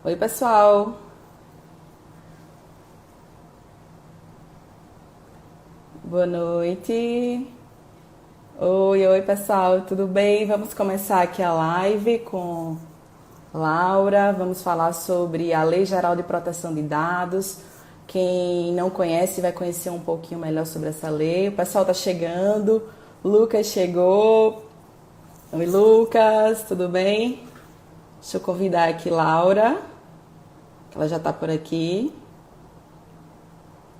Oi, pessoal. Boa noite. Oi, pessoal. Tudo bem? Vamos começar aqui a live com Laura. Vamos falar sobre a Lei Geral de Proteção de Dados. Quem não conhece vai conhecer um pouquinho melhor sobre essa lei. O pessoal está chegando. Lucas chegou. Oi, Lucas. Tudo bem? Deixa eu convidar aqui Laura, que ela já está por aqui.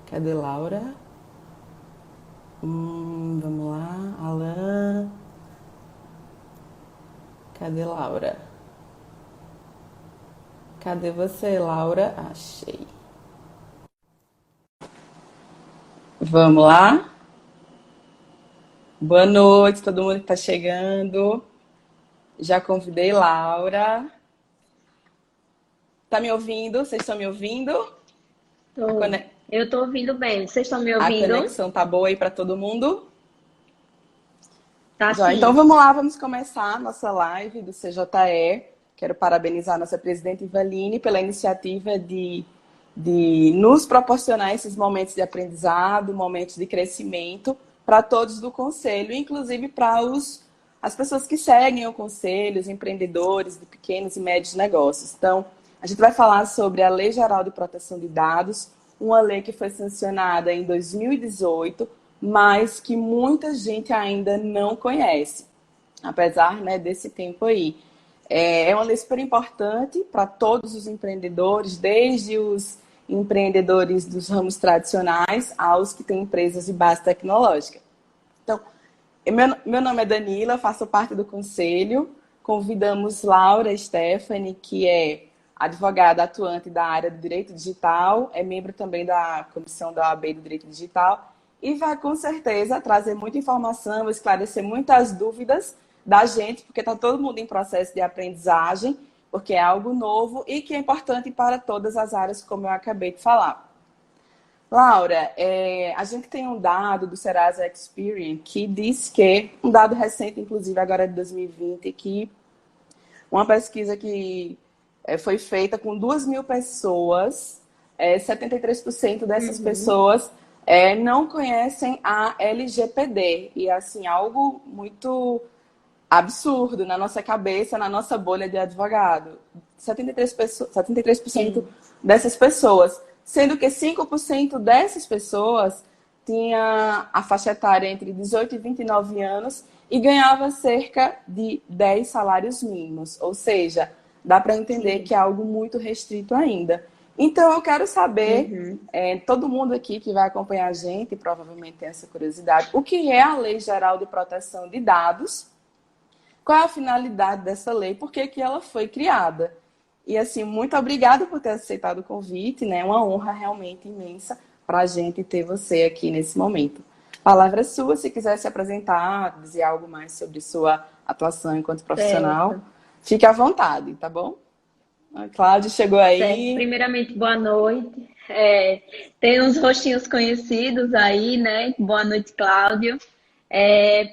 Cadê Laura? Vamos lá, Alan. Cadê Laura? Cadê você, Laura? Achei. Vamos lá? Boa noite, todo mundo que está chegando. Já convidei Laura. Tá me ouvindo? Vocês estão me ouvindo? A, Tô. cone- Eu tô ouvindo bem. Vocês estão me a ouvindo? conexão tá boa aí para todo mundo? Tá Já, então sim. vamos lá, vamos começar a nossa live do CJE. Quero parabenizar a nossa presidenta Ivaline pela iniciativa de nos proporcionar esses momentos de aprendizado, momentos de crescimento para todos do Conselho, inclusive para as pessoas que seguem o Conselho, os empreendedores de pequenos e médios negócios. Então, a gente vai falar sobre a Lei Geral de Proteção de Dados, uma lei que foi sancionada em 2018, mas que muita gente ainda não conhece, apesar, né, desse tempo aí. É uma lei super importante para todos os empreendedores, desde os empreendedores dos ramos tradicionais aos que têm empresas de base tecnológica. Então, meu nome é Danila, faço parte do conselho. Convidamos Laura Stephanie, que é advogada atuante da área do direito digital, é membro também da comissão da OAB do direito digital e vai com certeza trazer muita informação, esclarecer muitas dúvidas da gente, porque está todo mundo em processo de aprendizagem, porque é algo novo e que é importante para todas as áreas, como eu acabei de falar. Laura, a gente tem um dado do Serasa Experian que diz que, um dado recente, inclusive agora de 2020, que uma pesquisa que foi feita com 2.000 pessoas, 73% dessas Uhum. pessoas não conhecem a LGPD. E, assim, algo muito absurdo na nossa cabeça, na nossa bolha de advogado. 73% Sim. dessas pessoas, sendo que 5% dessas pessoas tinha a faixa etária entre 18 e 29 anos e ganhava cerca de 10 salários mínimos. Ou seja, dá para entender Sim. que é algo muito restrito ainda. Então, eu quero saber, Uhum. todo mundo aqui que vai acompanhar a gente, provavelmente tem essa curiosidade, o que é a Lei Geral de Proteção de Dados, qual é a finalidade dessa lei, por que que ela foi criada. E assim, muito obrigada por ter aceitado o convite, né? É uma honra realmente imensa para a gente ter você aqui nesse momento. A palavra é sua, se quiser se apresentar, dizer algo mais sobre sua atuação enquanto profissional, Certo. fique à vontade, tá bom? A Cláudia chegou Certo. aí. Primeiramente, boa noite. Tem uns rostinhos conhecidos aí, né? Boa noite, Cláudio.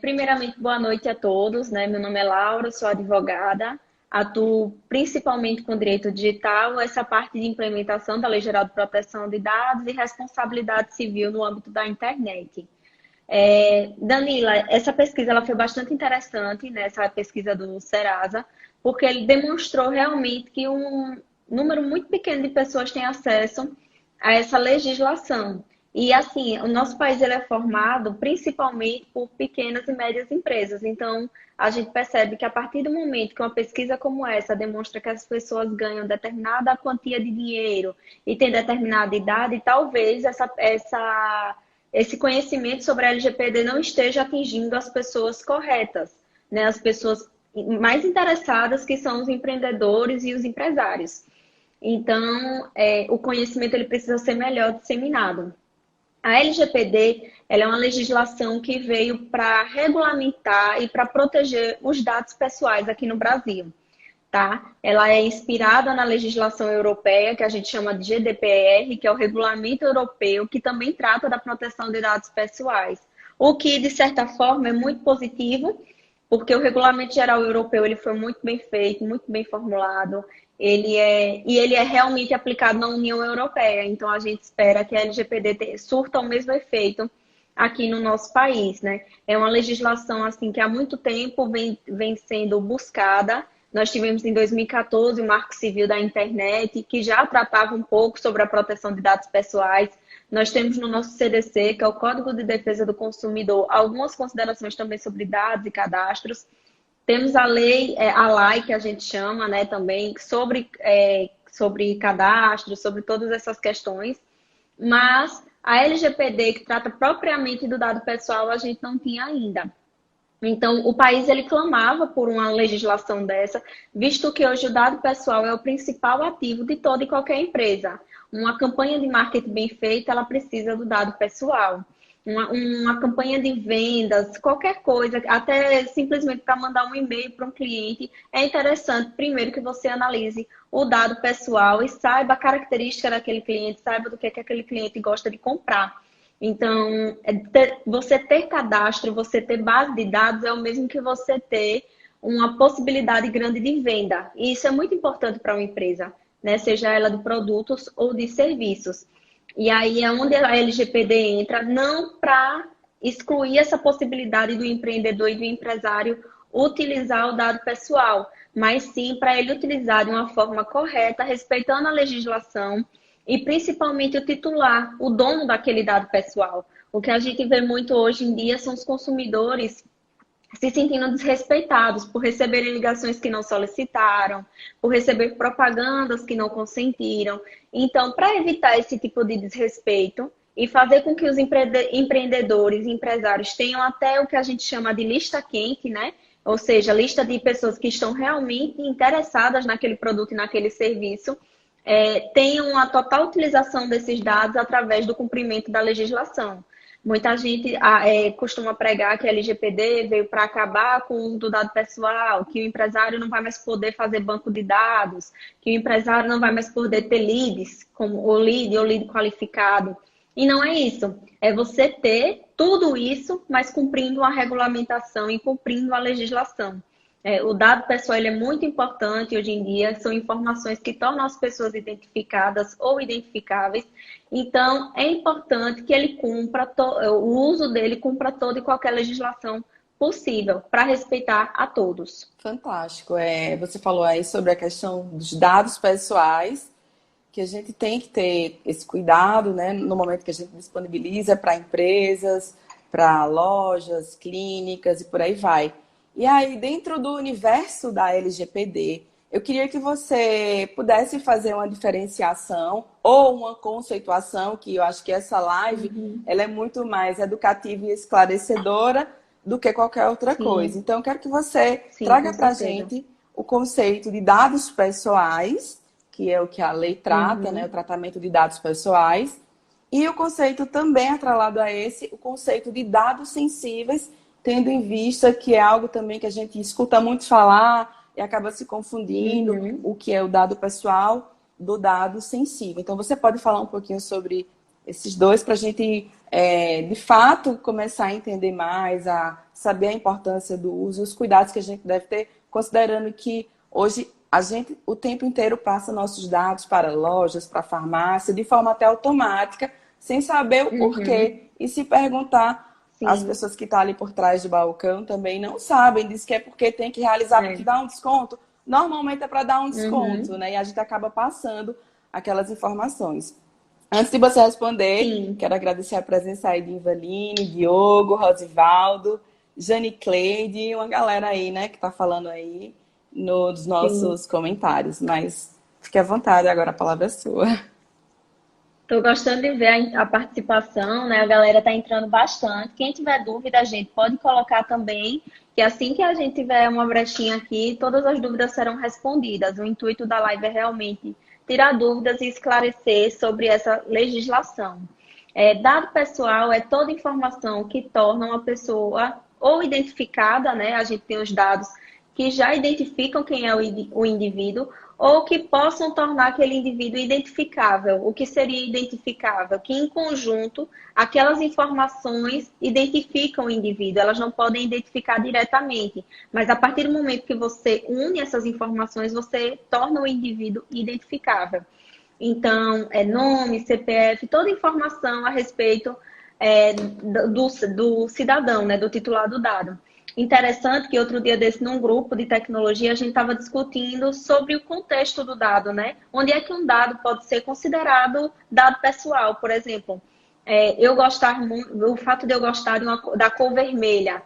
Primeiramente, boa noite a todos, né? Meu nome é Laura, sou advogada, atuo principalmente com direito digital, essa parte de implementação da Lei Geral de Proteção de Dados e responsabilidade civil no âmbito da internet. Danila, essa pesquisa ela foi bastante interessante, né, essa pesquisa do Serasa, porque ele demonstrou realmente que um número muito pequeno de pessoas tem acesso a essa legislação. E assim, o nosso país ele é formado principalmente por pequenas e médias empresas. Então, a gente percebe que a partir do momento que uma pesquisa como essa demonstra que as pessoas ganham determinada quantia de dinheiro e têm determinada idade, talvez esse conhecimento sobre a LGPD não esteja atingindo as pessoas corretas, né? As pessoas mais interessadas, que são os empreendedores e os empresários. Então, o conhecimento ele precisa ser melhor disseminado. A LGPD ela é uma legislação que veio para regulamentar e para proteger os dados pessoais aqui no Brasil, tá? Ela é inspirada na legislação europeia, que a gente chama de GDPR, que é o Regulamento Europeu, que também trata da proteção de dados pessoais. O que, de certa forma, é muito positivo, porque o Regulamento Geral Europeu ele foi muito bem feito, muito bem formulado, ele é realmente aplicado na União Europeia, então a gente espera que a LGPD surta o mesmo efeito aqui no nosso país, né? É uma legislação assim que há muito tempo vem sendo buscada. Nós tivemos em 2014 o Marco Civil da Internet, que já tratava um pouco sobre a proteção de dados pessoais. Nós temos no nosso CDC, que é o Código de Defesa do Consumidor, algumas considerações também sobre dados e cadastros. Temos a lei, a LAI, que a gente chama, né, também, sobre cadastro, sobre todas essas questões. Mas a LGPD, que trata propriamente do dado pessoal, a gente não tinha ainda. Então, o país ele clamava por uma legislação dessa, visto que hoje o dado pessoal é o principal ativo de toda e qualquer empresa. Uma campanha de marketing bem feita, ela precisa do dado pessoal. Uma campanha de vendas, qualquer coisa, até simplesmente para mandar um e-mail para um cliente, é interessante, primeiro, que você analise o dado pessoal e saiba a característica daquele cliente, saiba do que aquele cliente gosta de comprar. Então, você ter cadastro, você ter base de dados é o mesmo que você ter uma possibilidade grande de venda. E isso é muito importante para uma empresa, né? Seja ela de produtos ou de serviços. E aí é onde a LGPD entra, não para excluir essa possibilidade do empreendedor e do empresário utilizar o dado pessoal, mas sim para ele utilizar de uma forma correta, respeitando a legislação e principalmente o titular, o dono daquele dado pessoal. O que a gente vê muito hoje em dia são os consumidores se sentindo desrespeitados por receberem ligações que não solicitaram, por receber propagandas que não consentiram. Então, para evitar esse tipo de desrespeito e fazer com que os empreendedores e empresários tenham até o que a gente chama de lista quente, né? Ou seja, lista de pessoas que estão realmente interessadas naquele produto e naquele serviço, tenham a total utilização desses dados através do cumprimento da legislação. Muita gente costuma pregar que a LGPD veio para acabar com o uso do dado pessoal, que o empresário não vai mais poder fazer banco de dados, que o empresário não vai mais poder ter leads, como o lead qualificado. E não é isso. É você ter tudo isso, mas cumprindo a regulamentação e cumprindo a legislação. O dado pessoal ele é muito importante hoje em dia, são informações que tornam as pessoas identificadas ou identificáveis. Então, é importante que ele cumpra, o uso dele cumpra toda e qualquer legislação possível, para respeitar a todos. Fantástico. Você falou aí sobre a questão dos dados pessoais, que a gente tem que ter esse cuidado, né, no momento que a gente disponibiliza para empresas, para lojas, clínicas e por aí vai. E aí, dentro do universo da LGPD, eu queria que você pudesse fazer uma diferenciação ou uma conceituação, que eu acho que essa live ela é muito mais educativa e esclarecedora do que qualquer outra coisa. Então, eu quero que você traga para a gente o conceito de dados pessoais, que é o que a lei trata, né, o tratamento de dados pessoais, e o conceito também atrelado a esse, o conceito de dados sensíveis, tendo em vista que é algo também que a gente escuta muito falar e acaba se confundindo o que é o dado pessoal do dado sensível. Então, você pode falar um pouquinho sobre esses dois para a gente, de fato, começar a entender mais, a saber a importância do uso e os cuidados que a gente deve ter, considerando que hoje a gente o tempo inteiro passa nossos dados para lojas, para farmácia, de forma até automática, sem saber o porquê. E se perguntar, as pessoas que estão ali por trás do balcão também não sabem, diz que é porque tem que realizar, porque dá um desconto. Normalmente é para dar um desconto, né? E a gente acaba passando aquelas informações. Antes de você responder, quero agradecer a presença aí de Ivaline, Diogo, Rosivaldo, Jane Cleide e uma galera aí, né, que está falando aí nos nossos comentários. Mas fique à vontade, agora a palavra é sua. Estou gostando de ver a participação, né? A galera está entrando bastante. Quem tiver dúvida, a gente pode colocar também, que assim que a gente tiver uma brechinha aqui, todas as dúvidas serão respondidas. O intuito da live é realmente tirar dúvidas e esclarecer sobre essa legislação. Dado pessoal é toda informação que torna uma pessoa ou identificada, né? A gente tem os dados que já identificam quem é o indivíduo ou que possam tornar aquele indivíduo identificável. O que seria identificável? Que, em conjunto, aquelas informações identificam o indivíduo. Elas não podem identificar diretamente, mas a partir do momento que você une essas informações, você torna o indivíduo identificável. Então, nome, CPF, toda informação a respeito do cidadão, né, do titular do dado. Interessante que outro dia desse, num grupo de tecnologia, a gente estava discutindo sobre o contexto do dado, né? Onde é que um dado pode ser considerado dado pessoal, por exemplo. O fato de eu gostar da cor vermelha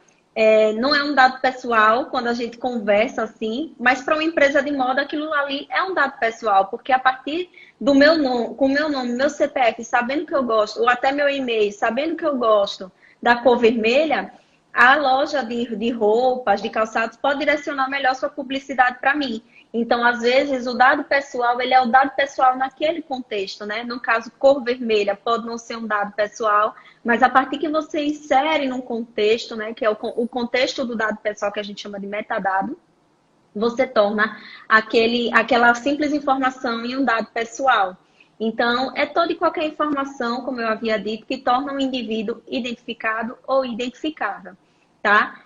não é um dado pessoal quando a gente conversa assim, mas para uma empresa de moda aquilo ali é um dado pessoal, porque a partir do meu nome, com o meu nome, meu CPF, sabendo que eu gosto, ou até meu e-mail, sabendo que eu gosto da cor vermelha, a loja de roupas, de calçados, pode direcionar melhor sua publicidade para mim. Então, às vezes, o dado pessoal, ele é o dado pessoal naquele contexto, né? No caso, cor vermelha pode não ser um dado pessoal, mas a partir que você insere num contexto, né? Que é o contexto do dado pessoal que a gente chama de metadado, você torna aquela simples informação em um dado pessoal. Então, é toda e qualquer informação, como eu havia dito, que torna um indivíduo identificado ou identificável, tá?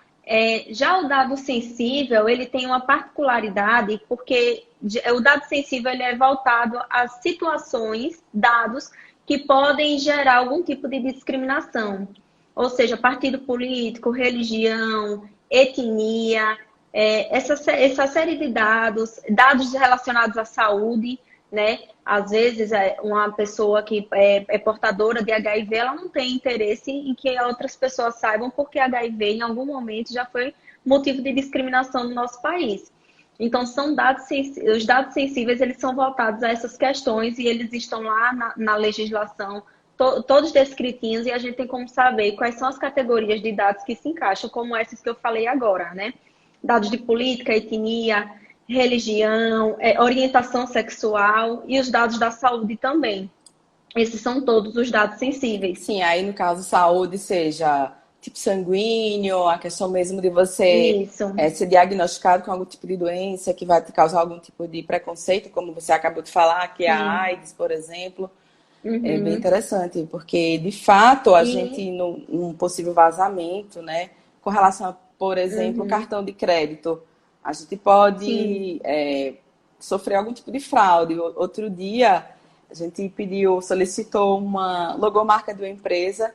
Já o dado sensível, ele tem uma particularidade, porque o dado sensível ele é voltado a situações, dados, que podem gerar algum tipo de discriminação. Ou seja, partido político, religião, etnia, essa série de dados relacionados à saúde, né? Às vezes, uma pessoa que é portadora de HIV, ela não tem interesse em que outras pessoas saibam, porque HIV, em algum momento, já foi motivo de discriminação no nosso país. Então, os dados sensíveis, eles são voltados a essas questões e eles estão lá na legislação, todos descritinhos, e a gente tem como saber quais são as categorias de dados que se encaixam, como essas que eu falei agora, né? Dados de política, etnia, religião, orientação sexual e os dados da saúde também. Esses são todos os dados sensíveis. Sim, aí no caso saúde, seja tipo sanguíneo, a questão mesmo de você ser diagnosticado com algum tipo de doença que vai te causar algum tipo de preconceito, como você acabou de falar, que é a AIDS, por exemplo. É bem interessante, porque de fato a gente, num possível vazamento, né, com relação a, por exemplo, cartão de crédito, a gente pode sofrer algum tipo de fraude. Outro dia, a gente solicitou uma logomarca de uma empresa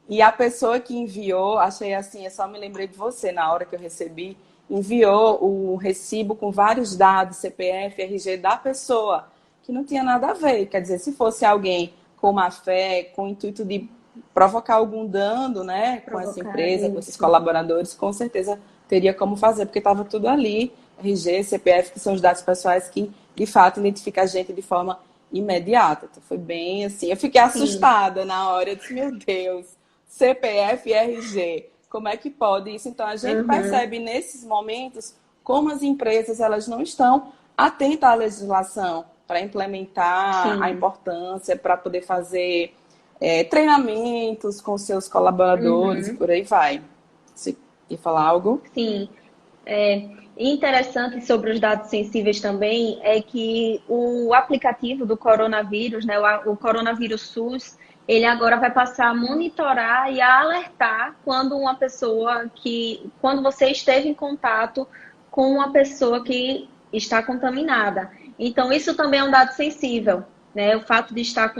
e a pessoa que enviou, achei assim, eu só me lembrei de você na hora que eu recebi, enviou o recibo com vários dados, CPF, RG da pessoa, que não tinha nada a ver. Quer dizer, se fosse alguém com má fé, com o intuito de provocar algum dano, né, com essa empresa, com esses colaboradores, com certeza teria como fazer, porque estava tudo ali, RG, CPF, que são os dados pessoais que, de fato, identificam a gente de forma imediata. Então, foi bem assim, eu fiquei assustada na hora, eu disse, meu Deus, CPF e RG, como é que pode isso? Então, a gente percebe nesses momentos como as empresas, elas não estão atentas à legislação para implementar a importância, para poder fazer treinamentos com seus colaboradores e por aí vai. Você quer falar algo? Sim. Interessante sobre os dados sensíveis também é que o aplicativo do coronavírus, né, o Coronavírus SUS, ele agora vai passar a monitorar e a alertar quando quando você esteve em contato com uma pessoa que está contaminada. Então, isso também é um dado sensível, né? O fato de estar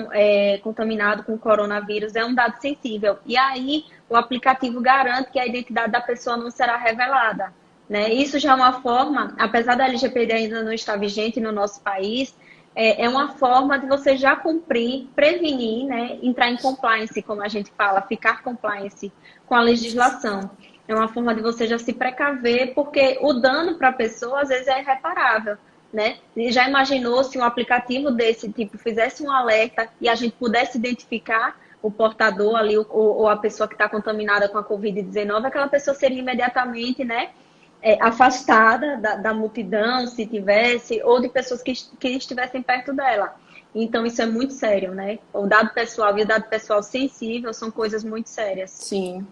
contaminado com coronavírus é um dado sensível. E aí, o aplicativo garante que a identidade da pessoa não será revelada, né? Isso já é uma forma, apesar da LGPD ainda não estar vigente no nosso país, é uma forma de você já cumprir, prevenir, né? Entrar em compliance, como a gente fala, ficar compliance com a legislação. É uma forma de você já se precaver, porque o dano para a pessoa, às vezes, é irreparável, né? E já imaginou se um aplicativo desse tipo fizesse um alerta e a gente pudesse identificar o portador ali ou a pessoa que está contaminada com a Covid-19, aquela pessoa seria imediatamente, né, afastada da multidão, se tivesse, ou de pessoas que estivessem perto dela. Então, isso é muito sério, né? O dado pessoal e o dado pessoal sensível são coisas muito sérias. Sim.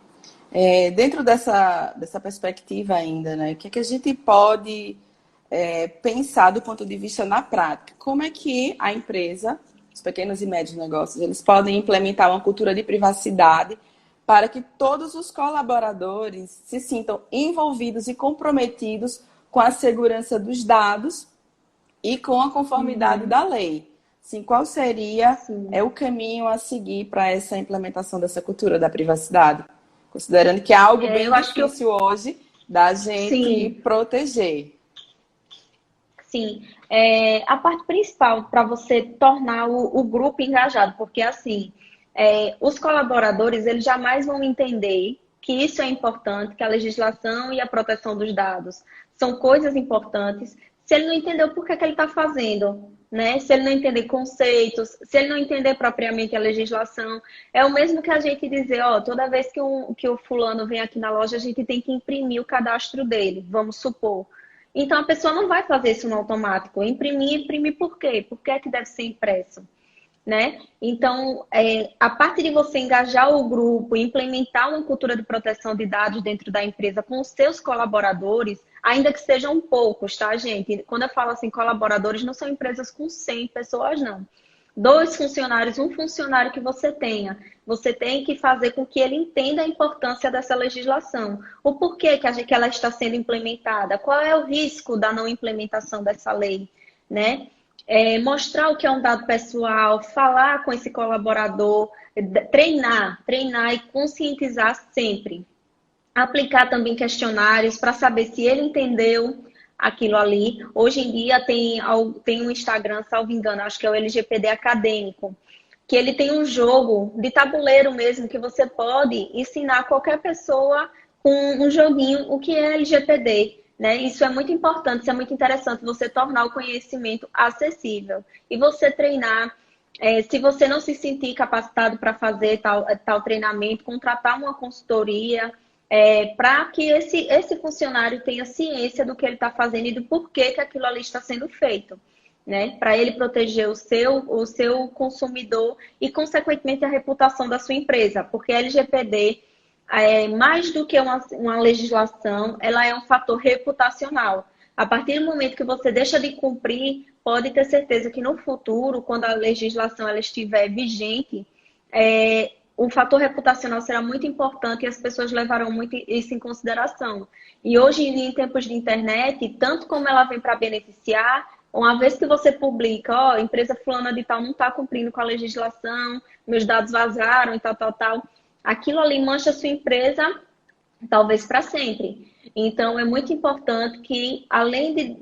Dentro dessa perspectiva ainda, né? O que é que a gente pode pensar do ponto de vista na prática? Como é que a empresa, os pequenos e médios negócios, eles podem implementar uma cultura de privacidade para que todos os colaboradores se sintam envolvidos e comprometidos com a segurança dos dados e com a conformidade da lei? Sim, qual seria o caminho a seguir para essa implementação dessa cultura da privacidade? Considerando que é algo bem difícil hoje da gente proteger. Sim, a parte principal para você tornar o grupo engajado, porque assim, os colaboradores, eles jamais vão entender que isso é importante, que a legislação e a proteção dos dados são coisas importantes, se ele não entender o porquê que ele está fazendo, né? Se ele não entender conceitos, se ele não entender propriamente a legislação. É o mesmo que a gente dizer, ó, toda vez que o fulano vem aqui na loja, a gente tem que imprimir o cadastro dele, vamos supor. Então, a pessoa não vai fazer isso no automático. Imprimir por quê? Por que é que deve ser impresso? Né? Então, a parte de você engajar o grupo, implementar uma cultura de proteção de dados dentro da empresa com os seus colaboradores, ainda que sejam poucos, tá, gente? Quando eu falo assim, colaboradores, não são empresas com 100 pessoas, não. 2 funcionários, um funcionário que você tenha, você tem que fazer com que ele entenda a importância dessa legislação. O porquê que ela está sendo implementada, qual é o risco da não implementação dessa lei, né? Mostrar o que é um dado pessoal, falar com esse colaborador, treinar e conscientizar sempre. Aplicar também questionários para saber se ele entendeu aquilo ali. Hoje em dia tem um Instagram, salvo engano, acho que é o LGPD Acadêmico, que ele tem um jogo de tabuleiro mesmo, que você pode ensinar qualquer pessoa com um joguinho o que é LGPD. Né? Isso é muito importante, isso é muito interessante, você tornar o conhecimento acessível. E você treinar, se você não se sentir capacitado para fazer tal treinamento, contratar uma consultoria, para que esse funcionário tenha ciência do que ele está fazendo e do porquê que aquilo ali está sendo feito. Né? Para ele proteger o seu consumidor e, consequentemente, a reputação da sua empresa. Porque a LGPD, mais do que uma legislação, ela é um fator reputacional. A partir do momento que você deixa de cumprir, pode ter certeza que no futuro, quando a legislação ela estiver vigente, o fator reputacional será muito importante e as pessoas levarão muito isso em consideração. E hoje, em tempos de internet, tanto como ela vem para beneficiar, uma vez que você publica, ó, empresa fulana de tal não está cumprindo com a legislação, meus dados vazaram e tal, aquilo ali mancha a sua empresa, talvez para sempre. Então, é muito importante que, além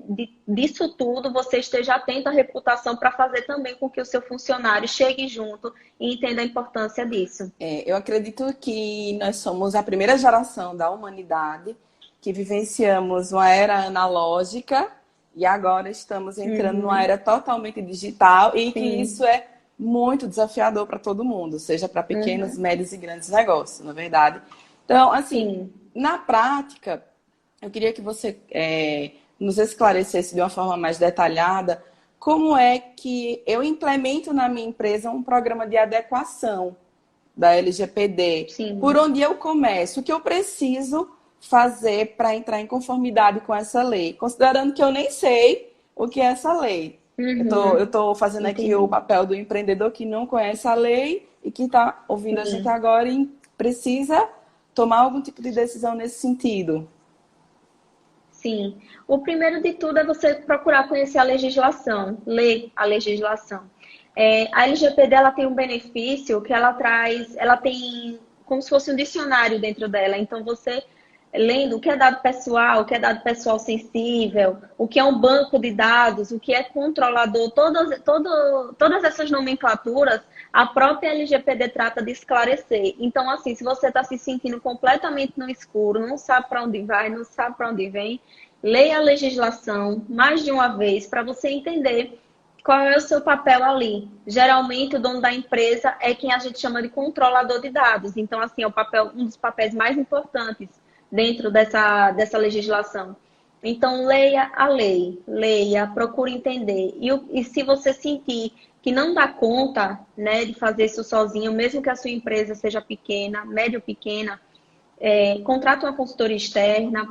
disso tudo, você esteja atento à reputação para fazer também com que o seu funcionário chegue junto e entenda a importância disso. Eu acredito que nós somos a primeira geração da humanidade que vivenciamos uma era analógica e agora estamos entrando numa era totalmente digital e que isso é muito desafiador para todo mundo, seja para pequenos, médios e grandes negócios, na verdade. Então, assim, na prática, eu queria que você nos esclarecesse de uma forma mais detalhada como é que eu implemento na minha empresa um programa de adequação da LGPD. Por onde eu começo, o que eu preciso fazer para entrar em conformidade com essa lei, considerando que eu nem sei o que é essa lei. Eu estou fazendo aqui o papel do empreendedor que não conhece a lei e que está ouvindo a gente agora e precisa tomar algum tipo de decisão nesse sentido. Sim. O primeiro de tudo é você procurar conhecer a legislação, ler a legislação. A LGPD ela tem um benefício que ela tem como se fosse um dicionário dentro dela. Então, você lendo o que é dado pessoal, o que é dado pessoal sensível, o que é um banco de dados, o que é controlador, todas essas nomenclaturas, a própria LGPD trata de esclarecer. Então, assim, se você está se sentindo completamente no escuro, não sabe para onde vai, não sabe para onde vem, leia a legislação mais de uma vez para você entender qual é o seu papel ali. Geralmente, o dono da empresa é quem a gente chama de controlador de dados. Então, assim, é um dos papéis mais importantes dentro dessa legislação. Então, leia a lei, procure entender. E se você sentir que não dá conta, né, de fazer isso sozinho, mesmo que a sua empresa seja pequena, médio pequena, contrate uma consultoria externa,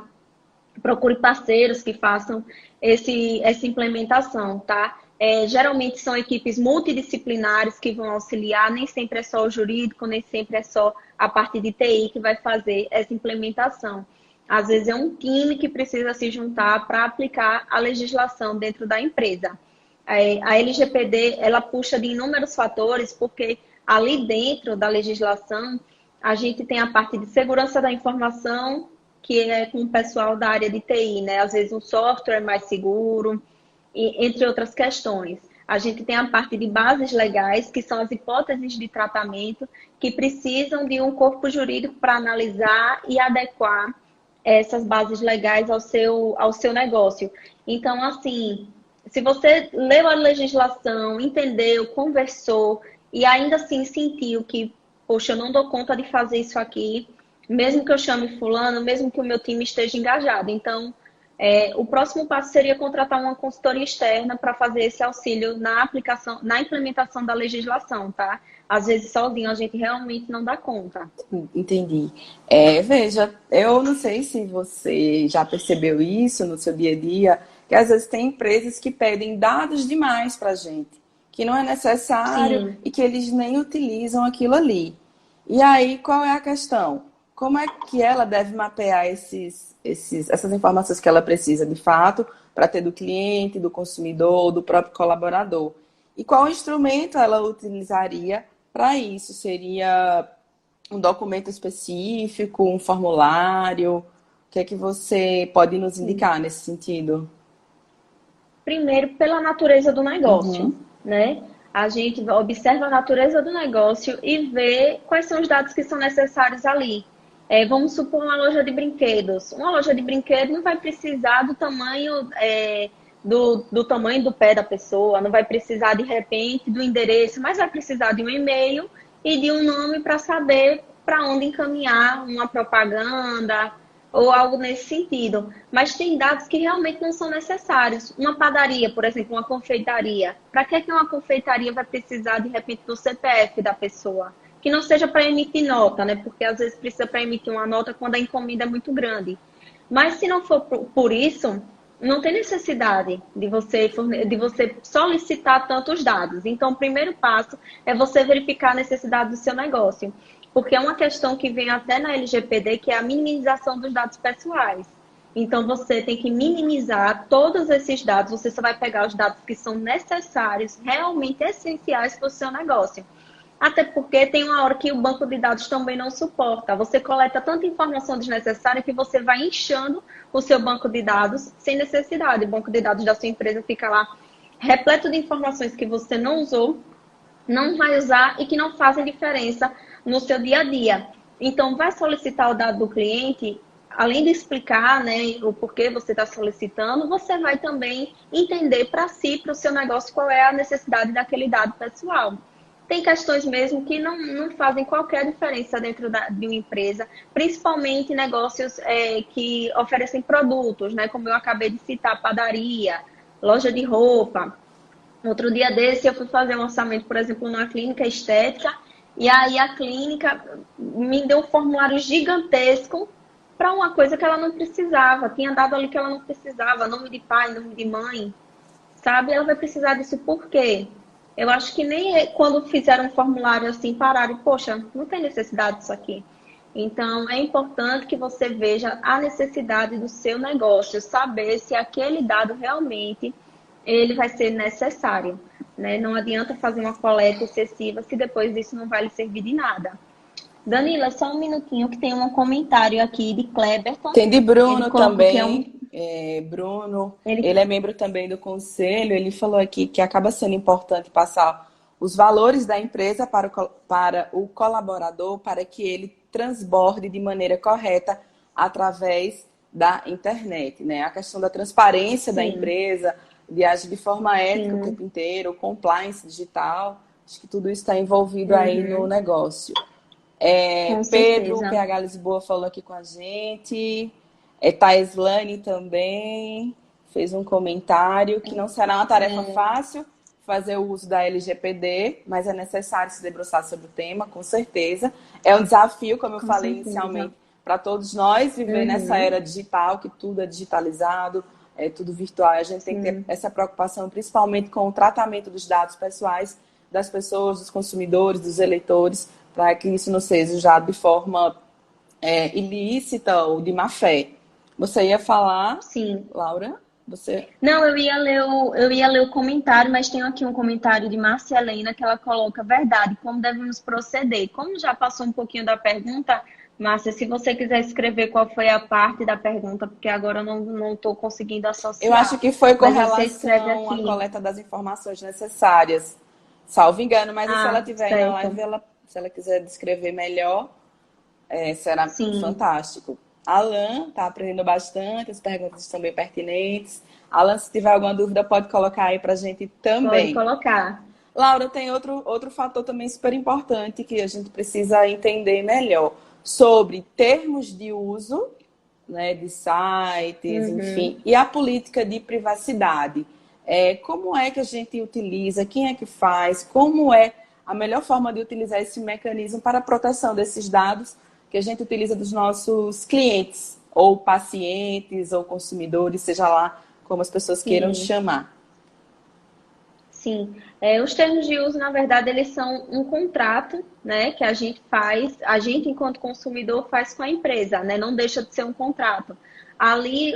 procure parceiros que façam essa implementação, tá? Geralmente são equipes multidisciplinares que vão auxiliar, nem sempre é só o jurídico, nem sempre é só a parte de TI que vai fazer essa implementação. Às vezes é um time que precisa se juntar para aplicar a legislação dentro da empresa. A LGPD, ela puxa de inúmeros fatores, porque ali dentro da legislação, a gente tem a parte de segurança da informação, que é com o pessoal da área de TI, né? Às vezes um software mais seguro, entre outras questões. A gente tem a parte de bases legais, que são as hipóteses de tratamento, que precisam de um corpo jurídico para analisar e adequar essas bases legais ao seu negócio. Então, assim, se você leu a legislação, entendeu, conversou e ainda assim sentiu que, poxa, eu não dou conta de fazer isso aqui, mesmo que eu chame fulano, mesmo que o meu time esteja engajado. Então, o próximo passo seria contratar uma consultoria externa para fazer esse auxílio na aplicação, na implementação da legislação, tá? Às vezes, sozinho, a gente realmente não dá conta. Entendi. Veja, eu não sei se você já percebeu isso no seu dia a dia, que às vezes tem empresas que pedem dados demais para a gente, que não é necessário Sim. e que eles nem utilizam aquilo ali. E aí, qual é a questão? Como é que ela deve mapear essas informações que ela precisa de fato para ter do cliente, do consumidor, do próprio colaborador? E qual instrumento ela utilizaria para isso? Seria um documento específico, um formulário? O que é que você pode nos indicar nesse sentido? Primeiro, pela natureza do negócio, Uhum. né? A gente observa a natureza do negócio e vê quais são os dados que são necessários ali. Vamos supor uma loja de brinquedos. Uma loja de brinquedos não vai precisar do tamanho, do tamanho do pé da pessoa, não vai precisar, de repente, do endereço, mas vai precisar de um e-mail e de um nome para saber para onde encaminhar uma propaganda ou algo nesse sentido. Mas tem dados que realmente não são necessários. Uma padaria, por exemplo, uma confeitaria. Para que uma confeitaria vai precisar, de repente, do CPF da pessoa? Que não seja para emitir nota, né? Porque às vezes precisa para emitir uma nota quando a encomenda é muito grande. Mas se não for por isso, não tem necessidade de você solicitar tantos dados. Então, o primeiro passo é você verificar a necessidade do seu negócio. Porque é uma questão que vem até na LGPD, que é a minimização dos dados pessoais. Então, você tem que minimizar todos esses dados. Você só vai pegar os dados que são necessários, realmente essenciais para o seu negócio. Até porque tem uma hora que o banco de dados também não suporta. Você coleta tanta informação desnecessária que você vai inchando o seu banco de dados sem necessidade. O banco de dados da sua empresa fica lá repleto de informações que você não usou, não vai usar e que não fazem diferença no seu dia a dia. Então, vai solicitar o dado do cliente, além de explicar, né, o porquê você está solicitando, você vai também entender para si, para o seu negócio, qual é a necessidade daquele dado pessoal. Tem questões mesmo que não fazem qualquer diferença dentro de uma empresa, principalmente negócios que oferecem produtos, né, como eu acabei de citar, padaria, loja de roupa. Outro dia desse eu fui fazer um orçamento, por exemplo, numa clínica estética, e aí a clínica me deu um formulário gigantesco para uma coisa que ela não precisava. Tinha dado ali que ela não precisava, nome de pai, nome de mãe, sabe? Ela vai precisar disso por quê? Eu acho que nem quando fizeram um formulário assim, pararam, poxa, não tem necessidade disso aqui. Então, é importante que você veja a necessidade do seu negócio, saber se aquele dado realmente ele vai ser necessário, né? Não adianta fazer uma coleta excessiva se depois disso não vai lhe servir de nada. Danila, só um minutinho que tem um comentário aqui de Kleberton. Tem de Ele Bruno colocou que é também. Bruno, ele ele é membro também do conselho. Ele falou aqui que acaba sendo importante passar os valores da empresa para o colaborador, para que ele transborde de maneira correta através da internet, né? A questão da transparência da sim, empresa, de agir de forma ética o sim. tempo inteiro, compliance digital, acho que tudo isso está envolvido aí no Uhum, negócio. com Pedro, certeza. PH Lisboa, falou aqui com a gente. Taislane também fez um comentário que não será uma tarefa fácil fazer o uso da LGPD, mas é necessário se debruçar sobre o tema, com certeza. É um desafio, como eu Com falei certeza. inicialmente, para todos nós viver nessa Uhum. era digital, que tudo é digitalizado, é tudo virtual. A gente tem que ter Sim. essa preocupação, principalmente com o tratamento dos dados pessoais das pessoas, dos consumidores, dos eleitores, para que isso não seja usado de forma ilícita ou de má fé. Você ia falar, Sim. Laura? Você? Não, eu ia ler o comentário, mas tem aqui um comentário de Marcia Helena que ela coloca verdade, como devemos proceder. Como já passou um pouquinho da pergunta, Márcia, se você quiser escrever qual foi a parte da pergunta, porque agora eu não estou conseguindo Eu acho associar. que foi com Mas você escreve relação à aqui. coleta das informações necessárias, salvo engano, mas se ela Ah, tiver aí na live, certo. se ela quiser descrever melhor, será Sim, fantástico. Alan está aprendendo bastante, as perguntas estão bem pertinentes. Alan, se tiver alguma dúvida, pode colocar aí para a gente pode também. colocar. Laura, tem outro fator também super importante que a gente precisa entender melhor sobre termos de uso, né, de sites, enfim, Uhum. e a política de privacidade. Como é que a gente utiliza, quem é que faz, como é a melhor forma de utilizar esse mecanismo para a proteção desses dados que a gente utiliza dos nossos clientes, ou pacientes, ou consumidores, seja lá como as pessoas queiram Sim. chamar. Sim, os termos de uso, na verdade, eles são um contrato, né, que a gente faz, a gente, enquanto consumidor, faz com a empresa, né, não deixa de ser um contrato. Ali,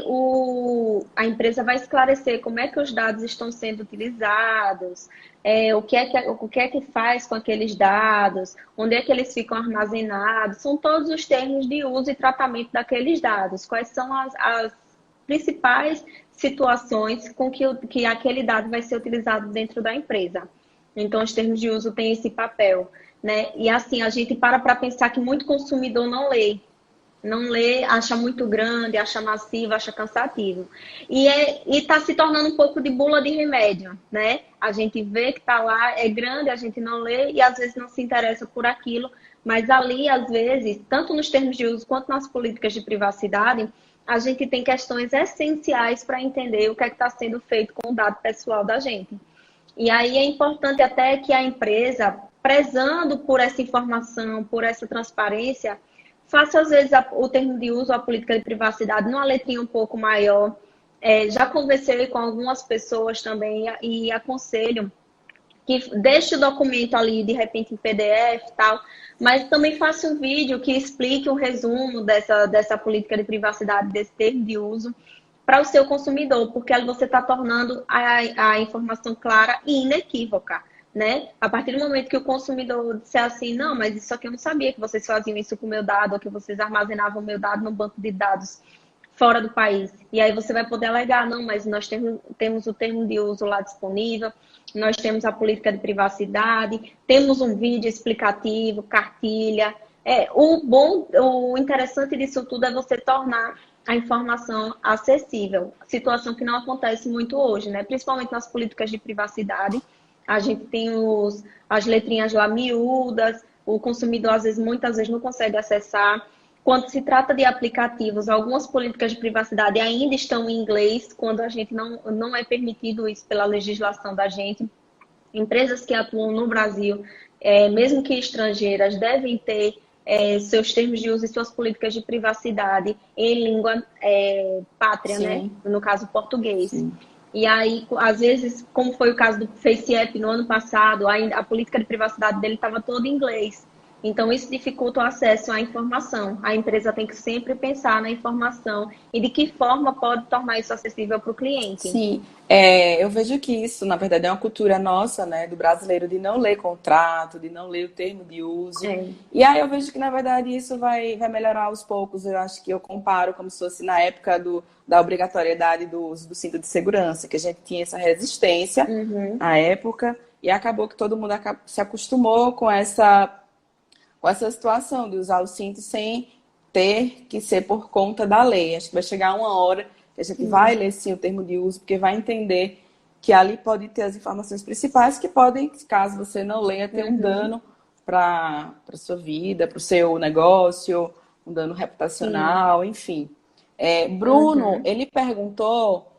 a empresa vai esclarecer como é que os dados estão sendo utilizados, o que é que faz com aqueles dados, onde é que eles ficam armazenados, são todos os termos de uso e tratamento daqueles dados, quais são as principais situações com que aquele dado vai ser utilizado dentro da empresa. Então, os termos de uso têm esse papel, né? E assim, a gente para pensar que muito consumidor não lê, acha muito grande, acha massivo, acha cansativo. E está se tornando um pouco de bula de remédio, né? A gente vê que está lá, é grande, a gente não lê e às vezes não se interessa por aquilo, mas ali, às vezes, tanto nos termos de uso quanto nas políticas de privacidade, a gente tem questões essenciais para entender o que é que está sendo feito com o dado pessoal da gente. E aí é importante até que a empresa, prezando por essa informação, por essa transparência, faça às vezes o termo de uso, a política de privacidade, numa letrinha um pouco maior. Já conversei com algumas pessoas também e aconselho que deixe o documento ali, de repente, em PDF e tal, mas também faça um vídeo que explique um resumo dessa política de privacidade, desse termo de uso, para o seu consumidor, porque ali você está tornando a informação clara e inequívoca, né? A partir do momento que o consumidor disser assim, não, mas isso aqui eu não sabia que vocês faziam isso com o meu dado, ou que vocês armazenavam o meu dado no banco de dados fora do país. E aí você vai poder alegar, não, mas nós temos o termo de uso lá disponível, nós temos a política de privacidade, temos um vídeo explicativo, cartilha. O interessante disso tudo é você tornar a informação acessível, situação que não acontece muito hoje, né? Principalmente nas políticas de privacidade. A gente tem as letrinhas lá miúdas, o consumidor às vezes, muitas vezes não consegue acessar. Quando se trata de aplicativos, algumas políticas de privacidade ainda estão em inglês, quando a gente não é permitido isso pela legislação da gente. Empresas que atuam no Brasil, mesmo que estrangeiras, devem ter seus termos de uso e suas políticas de privacidade em língua pátria, né? Sim, No caso, português. sim. E aí, às vezes, como foi o caso do FaceApp no ano passado, a política de privacidade dele estava toda em inglês. Então, isso dificulta o acesso à informação. A empresa tem que sempre pensar na informação e de que forma pode tornar isso acessível para o cliente. Sim, eu vejo que isso, na verdade, é uma cultura nossa, né, do brasileiro, de não ler contrato, de não ler o termo de uso. É. E aí eu vejo que, na verdade, isso vai melhorar aos poucos. Eu acho que eu comparo como se fosse na época da obrigatoriedade do uso do cinto de segurança, que a gente tinha essa resistência Uhum. à época, e acabou que todo mundo se acostumou com essa situação de usar o cinto sem ter que ser por conta da lei. Acho que vai chegar uma hora que a gente vai Sim. ler sim o termo de uso, porque vai entender que ali pode ter as informações principais que podem, caso você não leia, ter um Uhum. dano para a sua vida, para o seu negócio, um dano Sim. reputacional, enfim. Bruno, Uhum. ele perguntou,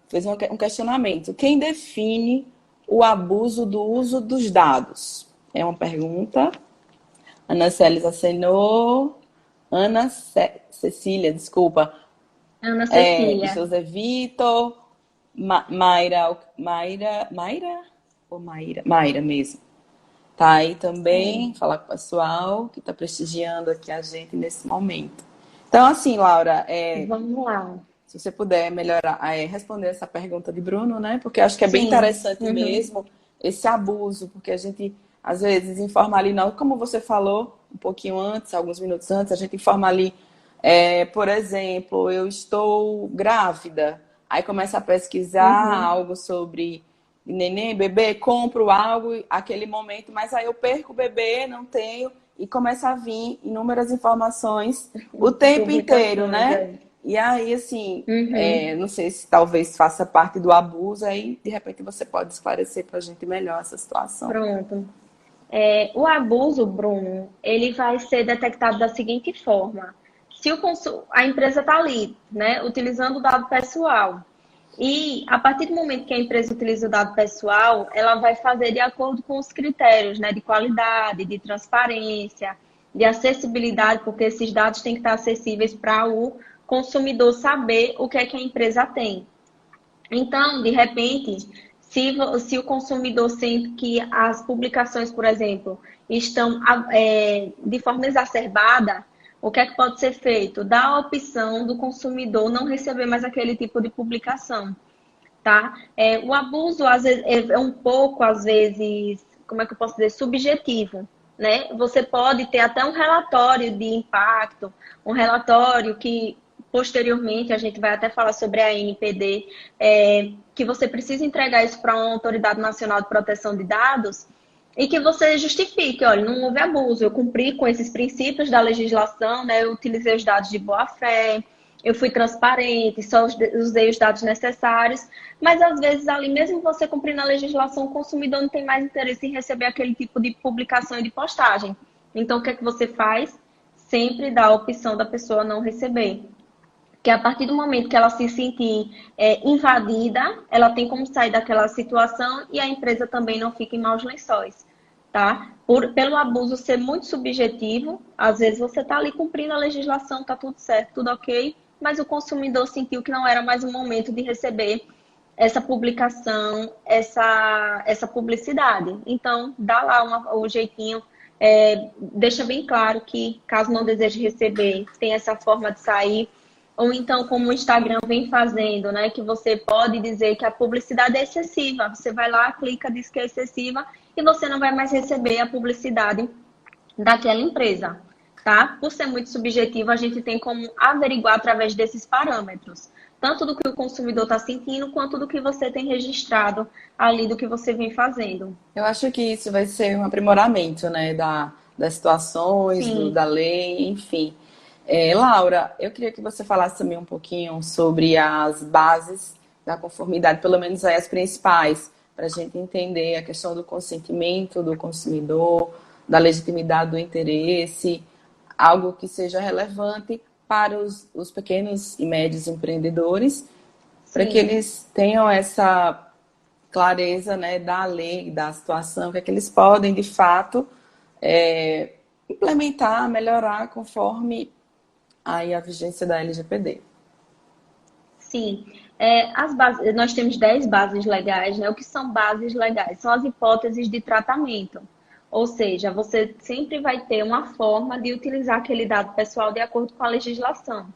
fez um questionamento. Quem define o abuso do uso dos dados? É uma pergunta. Ana Célis acenou. Cecília, desculpa, Ana Cecília. José Vitor, Mayra ou Mayra mesmo. Tá aí também, É, falar com o pessoal que está prestigiando aqui a gente nesse momento. Então, assim, Laura, vamos lá. se você puder melhorar, responder essa pergunta de Bruno, né? Porque eu acho que é bem Sim. interessante Uhum. mesmo esse abuso, porque a gente às vezes informa ali, não, como você falou um pouquinho antes, alguns minutos antes, a gente informa ali, por exemplo, eu estou grávida, aí começa a pesquisar Uhum. algo sobre neném, bebê, compro algo, aquele momento, mas aí eu perco o bebê, não tenho, e começa a vir inúmeras informações o tempo inteiro, Publicações, né? é. E aí, assim, Uhum. não sei se talvez faça parte do abuso, aí de repente você pode esclarecer para a gente melhor essa situação. Pronto. O abuso, Bruno, ele vai ser detectado da seguinte forma: se a empresa está ali, né, utilizando o dado pessoal, e a partir do momento que a empresa utiliza o dado pessoal, ela vai fazer de acordo com os critérios, né, de qualidade, de transparência, de acessibilidade, porque esses dados têm que estar acessíveis para o consumidor saber o que é que a empresa tem. Então, de repente, se o consumidor sente que as publicações, por exemplo, estão de forma exacerbada, o que é que pode ser feito? Dar a opção do consumidor não receber mais aquele tipo de publicação, tá? O abuso, às vezes, é um pouco, às vezes, como é que eu posso dizer, subjetivo, né? Você pode ter até um relatório de impacto, um relatório que, posteriormente, a gente vai até falar sobre a NPD, que você precisa entregar isso para uma Autoridade Nacional de Proteção de Dados, e que você justifique, olha, não houve abuso, eu cumpri com esses princípios da legislação, né? Eu utilizei os dados de boa fé, eu fui transparente, só usei os dados necessários, mas às vezes ali mesmo você cumprindo a legislação, o consumidor não tem mais interesse em receber aquele tipo de publicação e de postagem. Então o que é que você faz? Sempre dá a opção da pessoa não receber. Que a partir do momento que ela se sentir invadida, ela tem como sair daquela situação e a empresa também não fica em maus lençóis, tá? Pelo abuso ser muito subjetivo, às vezes você está ali cumprindo a legislação, tá tudo certo, tudo ok, mas o consumidor sentiu que não era mais o momento de receber essa publicação, essa publicidade. Então, dá lá o jeitinho, deixa bem claro que, caso não deseje receber, tem essa forma de sair. Ou então, como o Instagram vem fazendo, né? Que você pode dizer que a publicidade é excessiva. Você vai lá, clica, diz que é excessiva e você não vai mais receber a publicidade daquela empresa, tá? Por ser muito subjetivo, a gente tem como averiguar através desses parâmetros. Tanto do que o consumidor está sentindo, quanto do que você tem registrado ali do que você vem fazendo. Eu acho que isso vai ser um aprimoramento, né, das situações, Sim, da lei, enfim. Laura, eu queria que você falasse também um pouquinho sobre as bases da conformidade, pelo menos aí as principais, para a gente entender a questão do consentimento do consumidor, da legitimidade do interesse, algo que seja relevante para os pequenos e médios empreendedores, para que sim. eles tenham essa clareza, né, da lei, da situação, o que é que eles podem, de fato, implementar, melhorar conforme aí a vigência da LGPD. Sim, nós temos 10 bases legais, né? O que são bases legais? São as hipóteses de tratamento. Ou seja, você sempre vai ter uma forma de utilizar aquele dado pessoal de acordo com a legislação.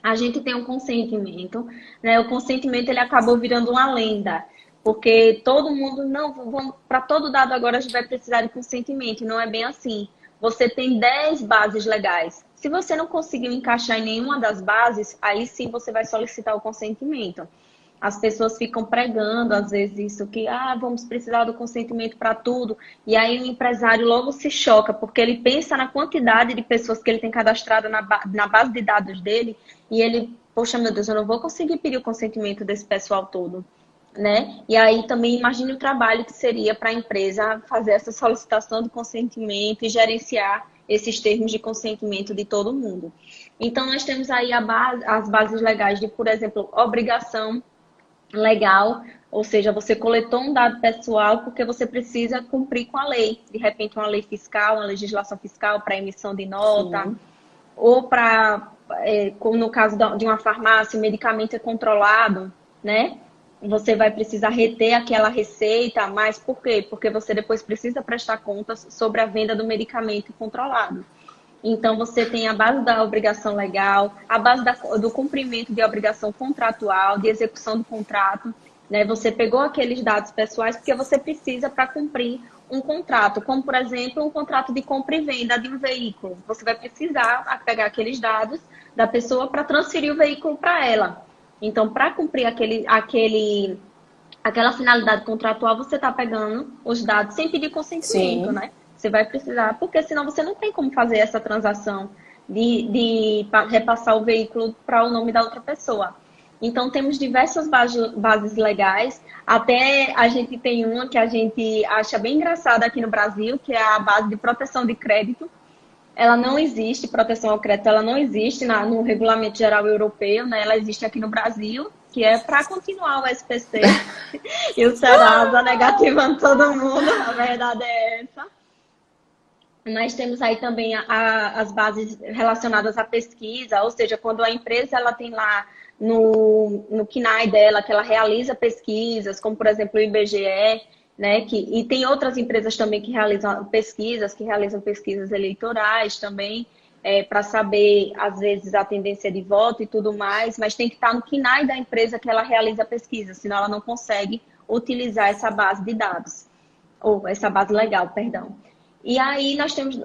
A gente tem um consentimento, né? O consentimento ele acabou virando uma lenda, porque todo mundo, não, para todo dado agora a gente vai precisar de consentimento, e não é bem assim. Você tem 10 bases legais. Se você não conseguiu encaixar em nenhuma das bases, aí sim você vai solicitar o consentimento. As pessoas ficam pregando, às vezes, isso que, vamos precisar do consentimento para tudo. E aí o empresário logo se choca, porque ele pensa na quantidade de pessoas que ele tem cadastrado na base de dados dele, e ele, poxa, meu Deus, eu não vou conseguir pedir o consentimento desse pessoal todo, né? E aí também imagine o trabalho que seria para a empresa fazer essa solicitação de consentimento e gerenciar esses termos de consentimento de todo mundo. Então, nós temos aí as bases legais de, por exemplo, obrigação legal, ou seja, você coletou um dado pessoal porque você precisa cumprir com a lei. De repente, uma lei fiscal, uma legislação fiscal para emissão de nota, Sim. ou para, como no caso de uma farmácia, o medicamento é controlado, né? Você vai precisar reter aquela receita, mas por quê? Porque você depois precisa prestar contas sobre a venda do medicamento controlado. Então, você tem a base da obrigação legal, a base do cumprimento de obrigação contratual, de execução do contrato, né? Você pegou aqueles dados pessoais porque você precisa para cumprir um contrato, como, por exemplo, um contrato de compra e venda de um veículo. Você vai precisar pegar aqueles dados da pessoa para transferir o veículo para ela. Então, para cumprir aquela finalidade contratual, você está pegando os dados sem pedir consentimento, Sim. né? Você vai precisar, porque senão você não tem como fazer essa transação de repassar o veículo para o nome da outra pessoa. Então, temos diversas bases legais. Até a gente tem uma que a gente acha bem engraçada aqui no Brasil, que é a base de proteção de crédito. Ela não existe, proteção ao crédito, ela não existe no Regulamento Geral Europeu, né? Ela existe aqui no Brasil, que é para continuar o SPC e o Serasa negativando todo mundo. A verdade é essa. Nós temos aí também as bases relacionadas à pesquisa, ou seja, quando a empresa ela tem lá no KNAI dela, que ela realiza pesquisas, como por exemplo o IBGE, né, e tem outras empresas também que realizam pesquisas eleitorais também, para saber, às vezes, a tendência de voto e tudo mais, mas tem que estar no KNAI da empresa que ela realiza a pesquisa, senão ela não consegue utilizar essa base de dados, ou essa base legal, perdão. E aí nós temos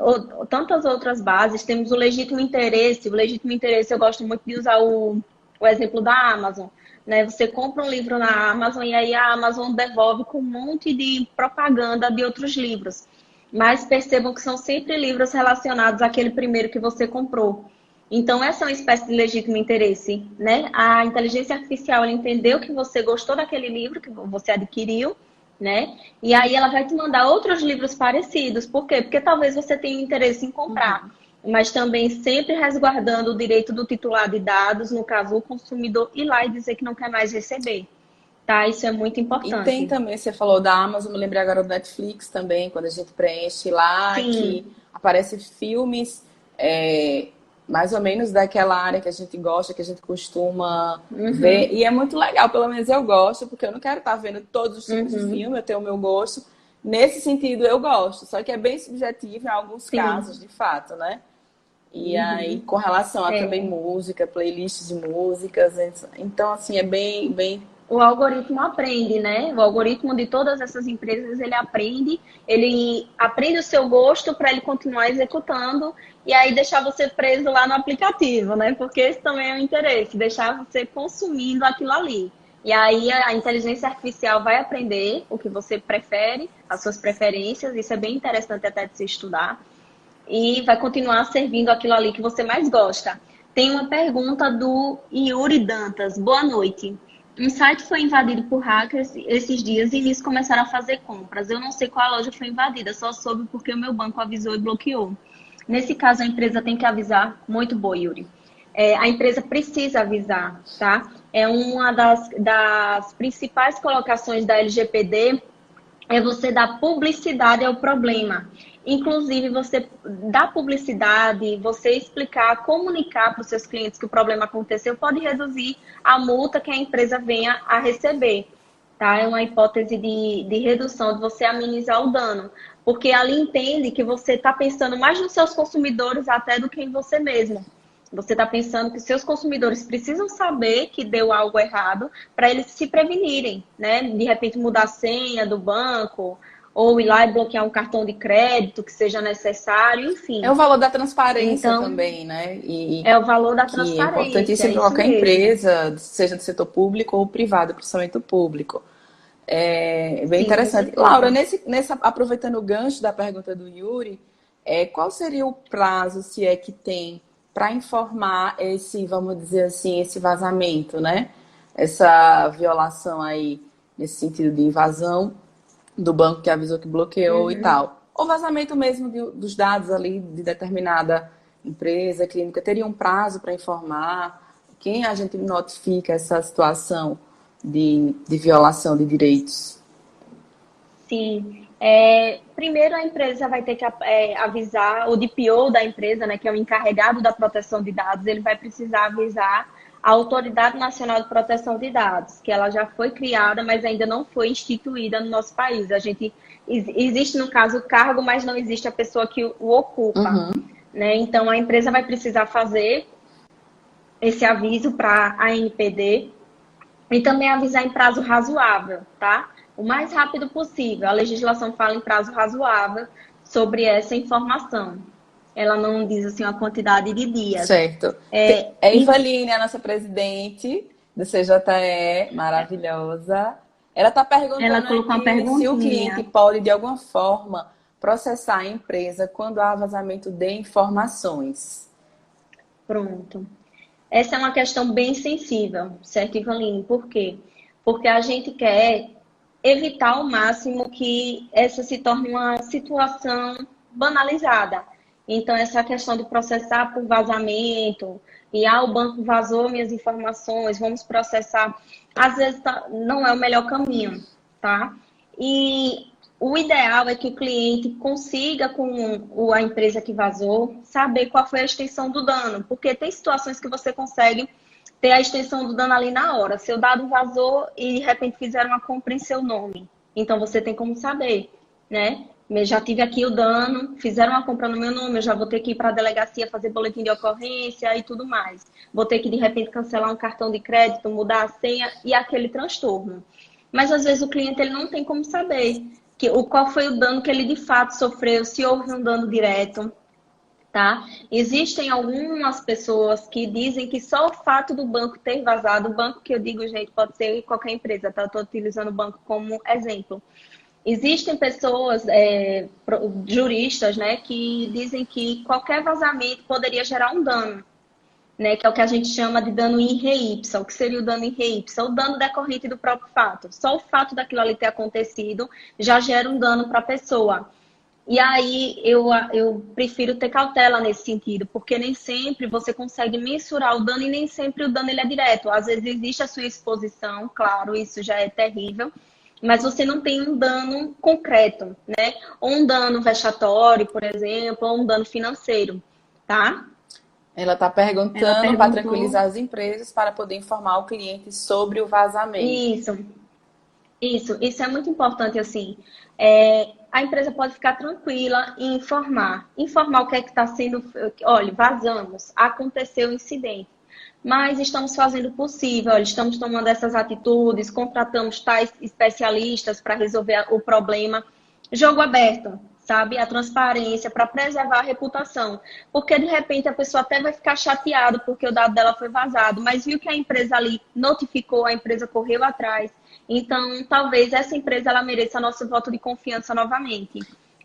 tantas outras bases, temos o legítimo interesse. O legítimo interesse eu gosto muito de usar o exemplo da Amazon, né? Você compra um livro na Amazon e aí a Amazon devolve com um monte de propaganda de outros livros. Mas percebam que são sempre livros relacionados àquele primeiro que você comprou. Então, essa é uma espécie de legítimo interesse, né? A inteligência artificial, ela entendeu que você gostou daquele livro que você adquiriu, né? E aí ela vai te mandar outros livros parecidos. Por quê? Porque talvez você tenha interesse em comprar, mas também sempre resguardando o direito do titular de dados, no caso o consumidor, ir lá e dizer que não quer mais receber. Tá? Isso é muito E tem importante. também, você falou da Amazon, me lembrei agora do Netflix também, quando a gente preenche lá, que Sim. aparece filmes mais ou menos daquela área que a gente gosta, que a gente costuma ver. Uhum. E é muito legal, pelo menos eu gosto, porque eu não quero estar vendo todos os tipos de Uhum. filme, eu tenho o meu gosto. Nesse sentido, eu gosto, só que é bem subjetivo em alguns casos, Sim. de fato, né? E aí, Uhum. com relação a também É. música, playlists de músicas, então, assim, é bem. O algoritmo aprende, né? O algoritmo de todas essas empresas, ele aprende o seu gosto para ele continuar executando e aí deixar você preso lá no aplicativo, né? Porque esse também é o interesse, deixar você consumindo aquilo ali. E aí a inteligência artificial vai aprender o que você prefere, as suas preferências, isso é bem interessante até de se estudar, e vai continuar servindo aquilo ali que você mais gosta. Tem uma pergunta do Yuri Dantas. Boa noite. Um site foi invadido por hackers esses dias e nisso começaram a fazer compras. Eu não sei qual loja foi invadida, só soube porque o meu banco avisou e bloqueou. Nesse caso, a empresa tem que avisar. Muito boa, Yuri. A empresa precisa avisar, tá? É uma das principais colocações da LGPD, é você dar publicidade ao problema. Inclusive, você dar publicidade, você explicar, comunicar para os seus clientes que o problema aconteceu, pode reduzir a multa que a empresa venha a receber. Tá? É uma hipótese de redução, de você amenizar o dano. Porque ali entende que você está pensando mais nos seus consumidores até do que em você mesmo. Você está pensando que seus consumidores precisam saber que deu algo errado para eles se prevenirem, né? De repente mudar a senha do banco, ou ir lá e bloquear um cartão de crédito que seja necessário, É enfim. o valor da transparência Então, também, né? E é o valor da que é transparência, importantíssimo é para isso qualquer mesmo. empresa, seja do setor público ou privado, principalmente o público. É bem Sim, com interessante. Laura, certeza. aproveitando o gancho da pergunta do Yuri, qual seria o prazo, se é que tem, para informar esse, vamos dizer assim, esse vazamento, né? Essa violação aí, nesse sentido de invasão do banco que avisou que bloqueou e Uhum. tal. Ou vazamento mesmo dos dados ali de determinada empresa, clínica, teria um prazo para informar? Quem a gente notifica essa situação de violação de direitos? Sim. Primeiro, a empresa vai ter que avisar, o DPO da empresa, né, que é o encarregado da proteção de dados, ele vai precisar avisar a Autoridade Nacional de Proteção de Dados, que ela já foi criada, mas ainda não foi instituída no nosso país. Existe, no caso, o cargo, mas não existe a pessoa que o ocupa. Uhum. Né? Então, a empresa vai precisar fazer esse aviso para a ANPD e também avisar em prazo razoável, tá? O mais rápido possível. A legislação fala em prazo razoável sobre essa informação. Ela não diz assim uma quantidade de dias. Certo. É Ivaline, a nossa presidente do CJE, maravilhosa. Ela está Ela perguntando colocou uma aqui se o cliente perguntinha. pode, de alguma forma, processar a empresa quando há vazamento de informações. Pronto. Essa é uma questão bem sensível, certo, Ivaline? Por quê? Porque a gente quer evitar ao máximo que essa se torne uma situação banalizada. Então, essa questão de processar por vazamento, o banco vazou minhas informações, vamos processar, às vezes não é o melhor caminho, tá? E o ideal é que o cliente consiga, com a empresa que vazou, saber qual foi a extensão do dano, porque tem situações que você consegue ter a extensão do dano ali na hora. Seu dado vazou e de repente fizeram uma compra em seu nome. Então você tem como saber, né? Eu já tive aqui o dano, fizeram uma compra no meu nome, eu já vou ter que ir para a delegacia fazer boletim de ocorrência e tudo mais. Vou ter que de repente cancelar um cartão de crédito, mudar a senha e aquele transtorno. Mas às vezes o cliente ele não tem como saber qual foi o dano que ele de fato sofreu, se houve um dano direto. Tá? Existem algumas pessoas que dizem que só o fato do banco ter vazado, o banco que eu digo, gente, pode ser qualquer empresa, tá? Eu estou utilizando o banco como exemplo. Existem pessoas, juristas, né, que dizem que qualquer vazamento poderia gerar um dano, né, que é o que a gente chama de dano in re ipsa. O que seria o dano in re ipsa? O dano decorrente do próprio fato. Só o fato daquilo ali ter acontecido já gera um dano para a pessoa. E aí eu prefiro ter cautela nesse sentido, porque nem sempre você consegue mensurar o dano e nem sempre o dano ele é direto. Às vezes existe a sua exposição, claro, isso já é terrível, mas você não tem um dano concreto, né? Ou um dano vexatório, por exemplo, ou um dano financeiro, tá? Ela está Ela perguntando para perguntou. tranquilizar as empresas para poder informar o cliente sobre o vazamento. Isso é muito importante, assim. A empresa pode ficar tranquila e informar o que é que está sendo. Olha, vazamos, aconteceu o incidente, mas estamos fazendo o possível, olha, estamos tomando essas atitudes, contratamos tais especialistas para resolver o problema. Jogo aberto, sabe? A transparência para preservar a reputação. Porque de repente a pessoa até vai ficar chateada porque o dado dela foi vazado, mas viu que a empresa ali notificou, a empresa correu atrás. Então, talvez essa empresa ela mereça nosso voto de confiança novamente.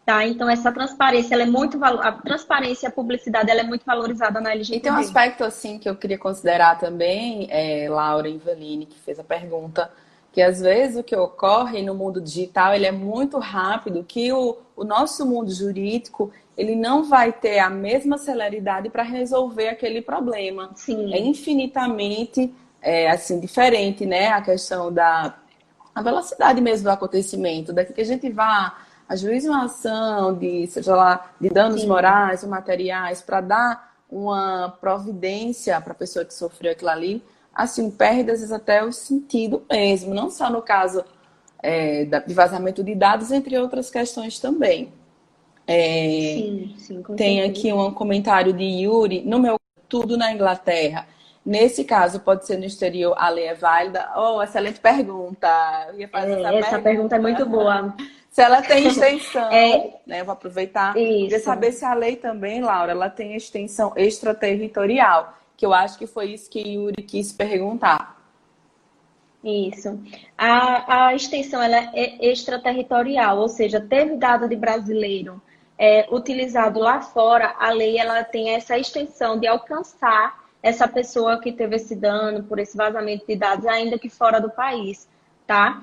Tá? Então, essa transparência, a transparência e a publicidade, ela é muito valorizada na E tem um LGPD. aspecto assim que eu queria considerar também, Laura Invalini, que fez a pergunta, que às vezes o que ocorre no mundo digital ele é muito rápido, que o nosso mundo jurídico ele não vai ter a mesma celeridade para resolver aquele problema. É Sim, infinitamente assim diferente, né? A questão da a velocidade mesmo do acontecimento, daqui que a gente vá ajuizar uma ação de, seja lá, de danos sim. morais ou materiais, para dar uma providência para a pessoa que sofreu aquilo ali, assim, perde às vezes até o sentido mesmo, não só no caso de vazamento de dados, entre outras questões também. Sim, com Tem aqui certeza. um comentário de Yuri, no meu tudo na Inglaterra. Nesse caso, pode ser no exterior, a lei é válida? Oh, excelente pergunta. Eu ia fazer essa Essa pergunta é muito pergunta. boa. Se ela tem extensão, É né? Eu vou aproveitar. Queria isso, saber se a lei também, Laura, ela tem extensão extraterritorial, que eu acho que foi isso que Yuri quis perguntar. isso. A extensão ela é extraterritorial, ou seja, teve dado de brasileiro utilizado lá fora, a lei ela tem essa extensão de alcançar essa pessoa que teve esse dano por esse vazamento de dados, ainda que fora do país, tá?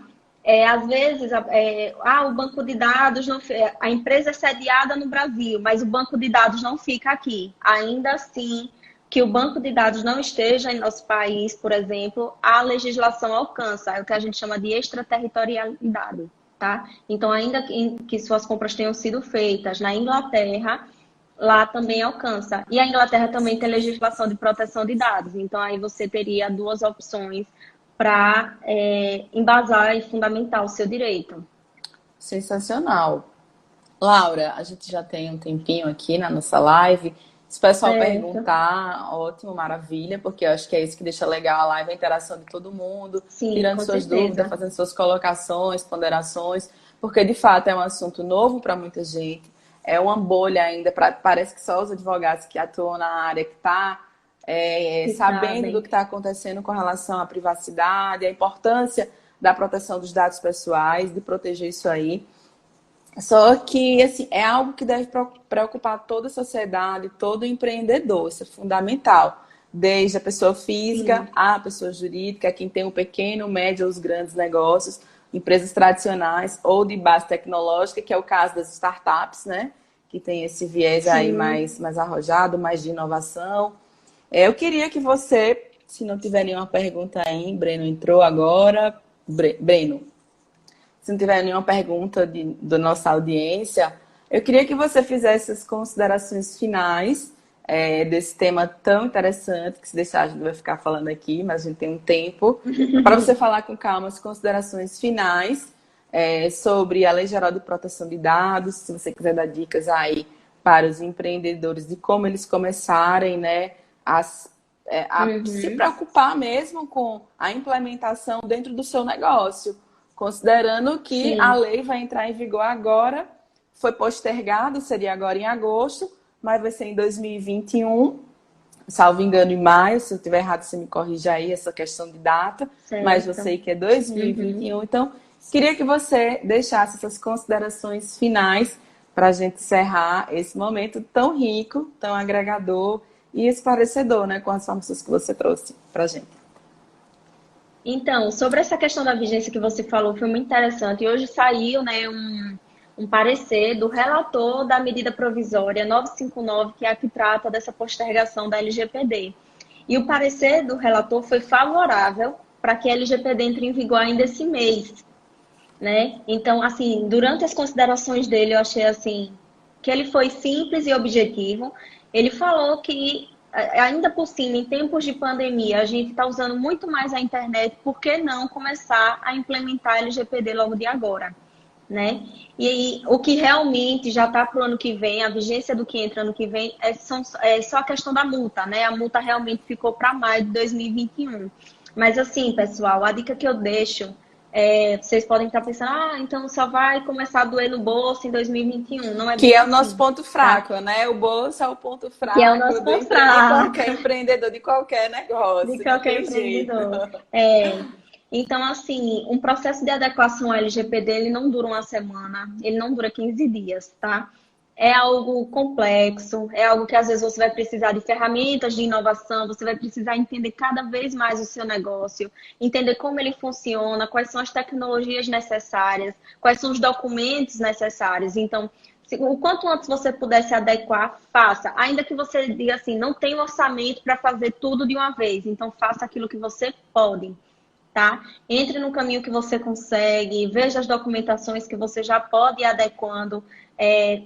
Às vezes, o banco de dados não, a empresa é sediada no Brasil, mas o banco de dados não fica aqui. Ainda assim, que o banco de dados não esteja em nosso país, por exemplo, a legislação alcança, é o que a gente chama de extraterritorialidade. tá? Então, ainda que suas compras tenham sido feitas na Inglaterra, lá também alcança. E a Inglaterra também tem legislação de proteção de dados. Então, aí você teria duas opções para embasar e fundamentar o seu direito. Sensacional. Laura, a gente já tem um tempinho aqui na nossa live. Se o pessoal Certo. perguntar, ótimo, maravilha, porque eu acho que é isso que deixa legal a live, a interação de todo mundo, Sim, tirando com suas dúvidas, certeza. fazendo suas colocações, ponderações, porque de fato é um assunto novo para muita gente. É uma bolha ainda, parece que só os advogados que atuam na área que está Que sabendo do sabem. que está acontecendo com relação à privacidade, a importância da proteção dos dados pessoais, de proteger isso aí. Só que, assim, é algo que deve preocupar toda a sociedade, todo empreendedor. Isso é fundamental. Desde a pessoa física Sim. à pessoa jurídica, quem tem o pequeno, o médio ou os grandes negócios, empresas tradicionais ou de base tecnológica, que é o caso das startups, né? Que tem esse viés aí Sim. mais arrojado, mais de inovação. Eu queria que você, se não tiver nenhuma pergunta aí, Breno entrou agora. Breno, se não tiver nenhuma pergunta da nossa audiência, eu queria que você fizesse as considerações finais desse tema tão interessante, que se deixar a gente vai ficar falando aqui, mas a gente tem um tempo, para você falar com calma as considerações finais sobre a Lei Geral de Proteção de Dados, se você quiser dar dicas aí para os empreendedores de como eles começarem, né, a se Uhum. preocupar mesmo com a implementação dentro do seu negócio. Considerando que a Sim. lei vai entrar em vigor agora, foi postergado, seria agora em agosto, mas vai ser em 2021, salvo engano, em maio. Se eu estiver errado, você me corrija aí essa questão de data, mas eu Certo. sei que é Uhum. 2021. Então, queria que você deixasse essas considerações finais para a gente encerrar esse momento tão rico, tão agregador e esclarecedor, né, com as informações que você trouxe para a gente. Então, sobre essa questão da vigência que você falou, foi muito interessante. E hoje saiu, né, um parecer do relator da medida provisória 959, que é a que trata dessa postergação da LGPD. E o parecer do relator foi favorável para que a LGPD entre em vigor ainda esse mês, né? Então, assim, durante as considerações dele, eu achei assim que ele foi simples e objetivo. Ele falou que ainda por cima, em tempos de pandemia, a gente está usando muito mais a internet, por que não começar a implementar a LGPD logo de agora, né? E aí, o que realmente já está para o ano que vem, a vigência do que entra ano que vem, é só a questão da multa, né? A multa realmente ficou para maio de 2021. Mas assim, pessoal, a dica que eu deixo vocês podem estar pensando, então só vai começar a doer no bolso em 2021. Não é Que bem é o nosso assim, ponto tá? fraco, né? O bolso é o ponto Que é o fraco nosso ponto de fraco qualquer empreendedor, de qualquer de negócio, não qualquer tem jeito. empreendedor. Então, assim, um processo de adequação ao LGPD, ele não dura uma semana, ele não dura 15 dias, tá? É algo complexo, é algo que às vezes você vai precisar de ferramentas de inovação, você vai precisar entender cada vez mais o seu negócio, entender como ele funciona, quais são as tecnologias necessárias, quais são os documentos necessários. Então, o quanto antes você puder se adequar, faça. Ainda que você diga assim, não tem orçamento para fazer tudo de uma vez, então faça aquilo que você pode, tá? Entre no caminho que você consegue, veja as documentações que você já pode ir adequando.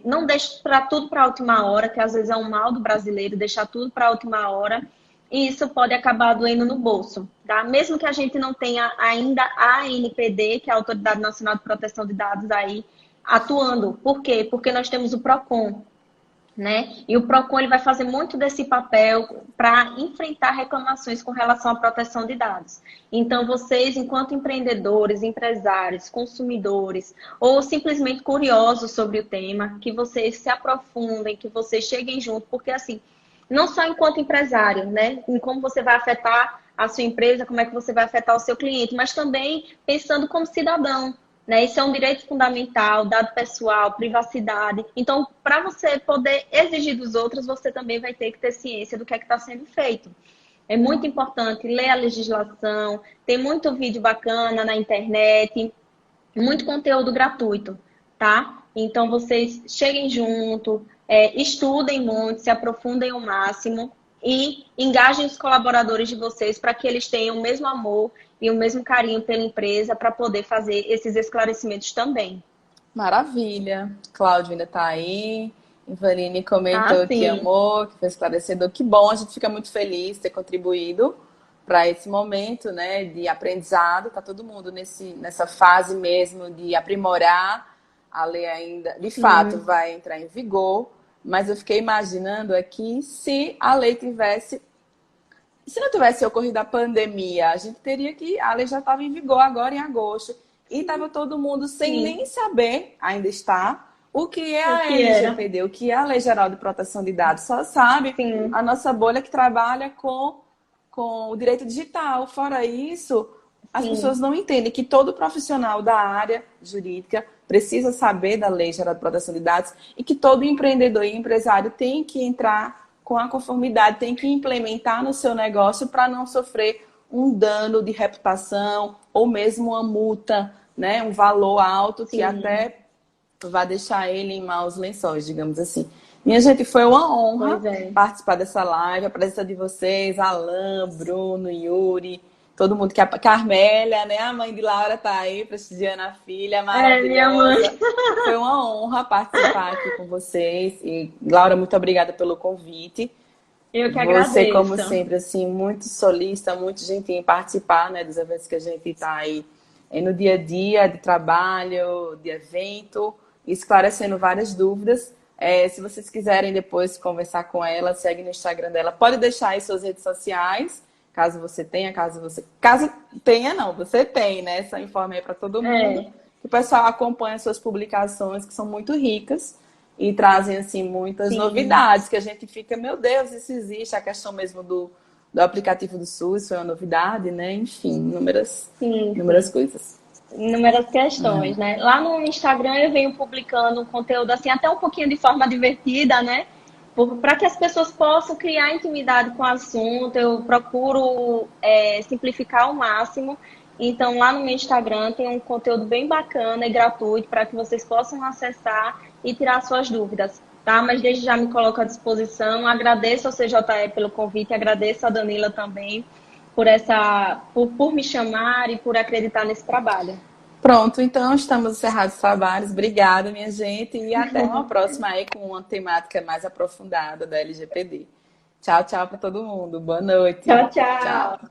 Não deixe para tudo para a última hora, que às vezes é um mal do brasileiro, deixar tudo para a última hora. E isso pode acabar doendo no bolso, tá? Mesmo que a gente não tenha ainda a ANPD, que é a Autoridade Nacional de Proteção de Dados aí, atuando. Por quê? Porque nós temos o PROCON, né? E o PROCON ele vai fazer muito desse papel para enfrentar reclamações com relação à proteção de dados. Então, vocês, enquanto empreendedores, empresários, consumidores, ou simplesmente curiosos sobre o tema, que vocês se aprofundem, que vocês cheguem junto, porque assim, não só enquanto empresário, né? Em como você vai afetar a sua empresa, como é que você vai afetar o seu cliente, mas também pensando como cidadão, né? Isso é um direito fundamental, dado pessoal, privacidade. Então, para você poder exigir dos outros, você também vai ter que ter ciência do que é que está sendo feito. É muito importante ler a legislação, tem muito vídeo bacana na internet, muito conteúdo gratuito, tá? Então, vocês cheguem junto, estudem muito, se aprofundem ao máximo e engajem os colaboradores de vocês para que eles tenham o mesmo amor e o mesmo carinho pela empresa para poder fazer esses esclarecimentos também. Maravilha. Cláudio ainda está aí. Ivanine Ah, comentou que sim, amou, que foi esclarecedor. Que bom, a gente fica muito feliz de ter contribuído para esse momento, né, de aprendizado. Tá todo mundo nessa fase mesmo de aprimorar. A lei ainda, de fato, sim, vai entrar em vigor, mas eu fiquei imaginando aqui se a lei tivesse, se não tivesse ocorrido a pandemia, a gente teria que, a lei já estava em vigor agora em agosto, e estava todo mundo sem sim. nem saber, ainda está, o que é O a que era? LGPD, o que é a Lei Geral de Proteção de Dados. Só sabe Sim, a nossa bolha que trabalha com o direito digital. Fora isso, as pessoas sim, não entendem que todo profissional da área jurídica precisa saber da Lei Geral de Proteção de Dados e que todo empreendedor e empresário tem que entrar com a conformidade, tem que implementar no seu negócio para não sofrer um dano de reputação ou mesmo uma multa, né? Um valor alto que sim. até vai deixar ele em maus lençóis, digamos assim. Minha gente, foi uma honra Pois é. participar dessa live, a presença de vocês, Alan, Bruno, Yuri, todo mundo que a Carmélia, né? A mãe de Laura tá aí, prestigiando a filha, É, minha mãe. maravilhosa. Foi uma honra participar aqui com vocês. E, Laura, muito obrigada pelo convite. Eu que Você, como agradeço. sempre, assim, muito solista, muito gentil em participar, né, dos eventos que a gente está aí no dia a dia, de trabalho, de evento, esclarecendo várias dúvidas. Se vocês quiserem depois conversar com ela, segue no Instagram dela. Pode deixar aí suas redes sociais, caso você tenha, caso tenha, não, você tem, né? Só informe aí para todo mundo. É, O pessoal acompanha suas publicações, que são muito ricas e trazem assim muitas sim, novidades que a gente fica, meu Deus, isso existe, a questão mesmo do aplicativo do SUS foi uma novidade, né? Enfim, sim, inúmeras sim. coisas. Inúmeras questões, né? Lá no Instagram eu venho publicando um conteúdo assim, até um pouquinho de forma divertida, né? Para que as pessoas possam criar intimidade com o assunto, eu procuro simplificar ao máximo. Então, lá no meu Instagram tem um conteúdo bem bacana e gratuito para que vocês possam acessar e tirar suas dúvidas, tá? Mas desde já me coloco à disposição. Agradeço ao CJE pelo convite, agradeço a Danila também por me chamar e por acreditar nesse trabalho. Pronto, então estamos encerrados os trabalhos. Obrigada, minha gente, e até uma próxima aí com uma temática mais aprofundada da LGPD. Tchau, tchau para todo mundo. Boa noite. Tchau, tchau. Tchau.